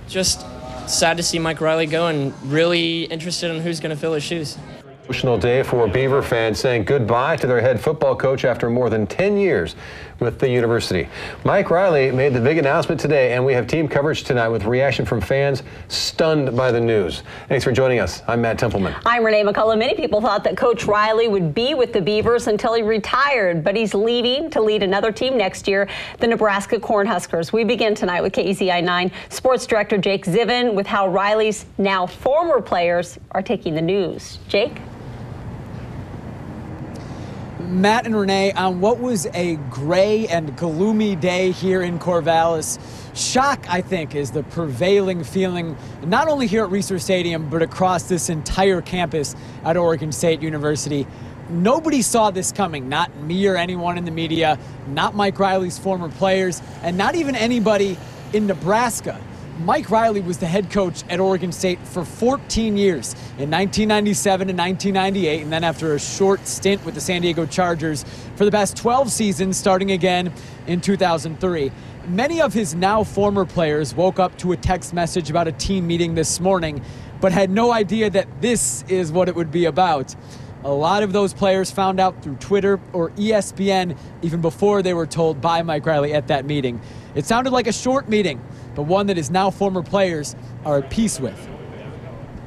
Just sad to see Mike Riley go and really interested in who's going to fill his shoes. Emotional day for Beaver fans saying goodbye to their head football coach after more than 10 years with the university. Mike Riley made the big announcement today, and we have team coverage tonight with reaction from fans stunned by the news. Thanks for joining us. I'm Matt Templeman. I'm Renee McCullough. Many people thought that Coach Riley would be with the Beavers until he retired, but he's leaving to lead another team next year, the Nebraska Cornhuskers. We begin tonight with KEZI 9 Sports Director Jake Zivin with how Riley's now former players are taking the news. Jake? Matt and Renee, on what was a gray and gloomy day here in Corvallis, shock, I think, is the prevailing feeling, not only here at Reser Stadium, but across this entire campus at Oregon State University. Nobody saw this coming, not me or anyone in the media, not Mike Riley's former players, and not even anybody in Nebraska. Mike Riley was the head coach at Oregon State for 14 years, in 1997 and 1998, and then after a short stint with the San Diego Chargers for the past 12 seasons, starting again in 2003. Many of his now former players woke up to a text message about a team meeting this morning, but had no idea that this is what it would be about. A lot of those players found out through Twitter or ESPN even before they were told by Mike Riley at that meeting. It sounded like a short meeting, but one that his now former players are at peace with.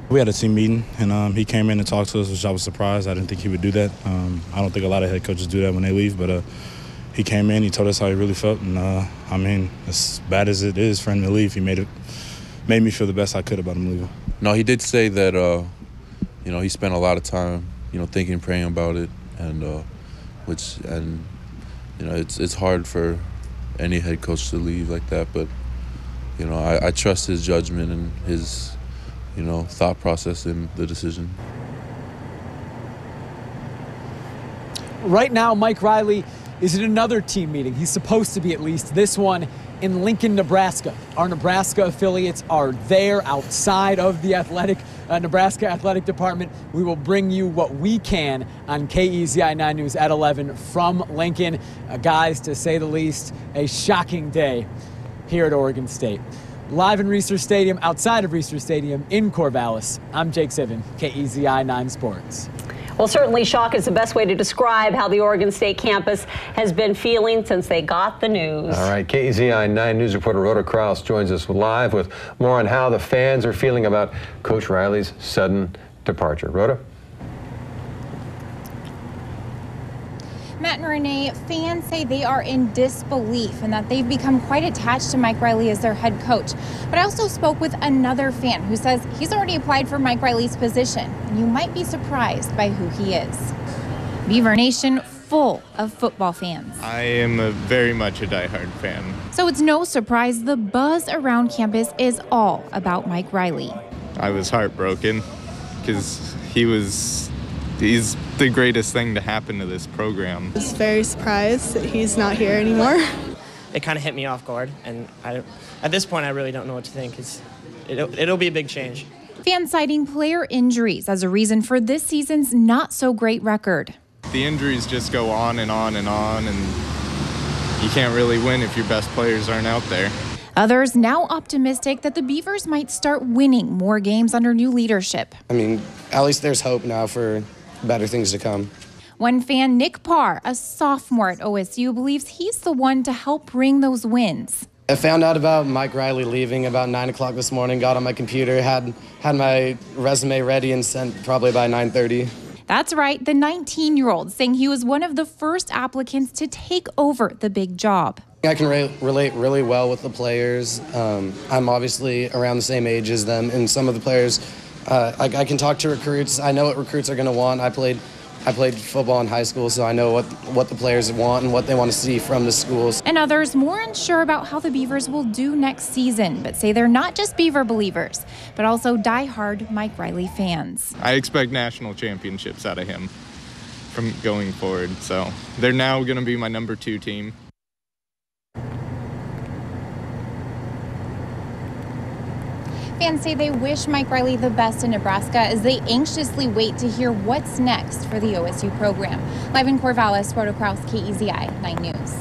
We had a team meeting, and he came in and talked to us, which I was surprised. I didn't think he would do that. I don't think a lot of head coaches do that when they leave, but he came in, he told us how he really felt, and I mean, as bad as it is for him to leave, he made me feel the best I could about him leaving. No, he did say that, he spent a lot of time, thinking and praying about it, and it's hard for any head coach to leave like that, but I trust his judgment and his thought process in the decision. Right now, Mike Riley is at another team meeting. He's supposed to be, at least this one, in Lincoln, Nebraska. Our Nebraska affiliates are there outside of the Nebraska Athletic Department. We will bring you what we can on KEZI 9 News at 11 from Lincoln. Guys, to say the least, a shocking day here at Oregon State. Live in Reser Stadium, outside of Reser Stadium in Corvallis, I'm Jake Zivin, KEZI 9 Sports. Well, certainly shock is the best way to describe how the Oregon State campus has been feeling since they got the news. All right, KEZI 9 News reporter Rhoda Krause joins us live with more on how the fans are feeling about Coach Riley's sudden departure. Rhoda? Matt and Renee, fans say they are in disbelief and that they've become quite attached to Mike Riley as their head coach. But I also spoke with another fan who says he's already applied for Mike Riley's position, and you might be surprised by who he is. Beaver Nation full of football fans. I am very much a diehard fan. So it's no surprise the buzz around campus is all about Mike Riley. I was heartbroken because he's the greatest thing to happen to this program. I was very surprised that he's not here anymore. It kind of hit me off guard, and at this point I really don't know what to think. It'll be a big change. Fans citing player injuries as a reason for this season's not so great record. The injuries just go on and on and on, and you can't really win if your best players aren't out there. Others now optimistic that the Beavers might start winning more games under new leadership. I mean, at least there's hope now for better things to come. One fan, Nick Parr, a sophomore at OSU, believes he's the one to help bring those wins. I found out about Mike Riley leaving about 9 o'clock this morning, got on my computer, had my resume ready and sent probably by 9:30. That's right, the 19-year-old saying he was one of the first applicants to take over the big job. I can relate really well with the players. I'm obviously around the same age as them, and some of the players, I can talk to recruits. I know what recruits are going to want. I played football in high school, so I know what the players want and what they want to see from the schools. And others more unsure about how the Beavers will do next season, but say they're not just Beaver believers, but also diehard Mike Riley fans. I expect national championships out of him from going forward, so they're now going to be my number 2 team. Fans say they wish Mike Riley the best in Nebraska as they anxiously wait to hear what's next for the OSU program. Live in Corvallis, Rhoda Krause, KEZI 9 News.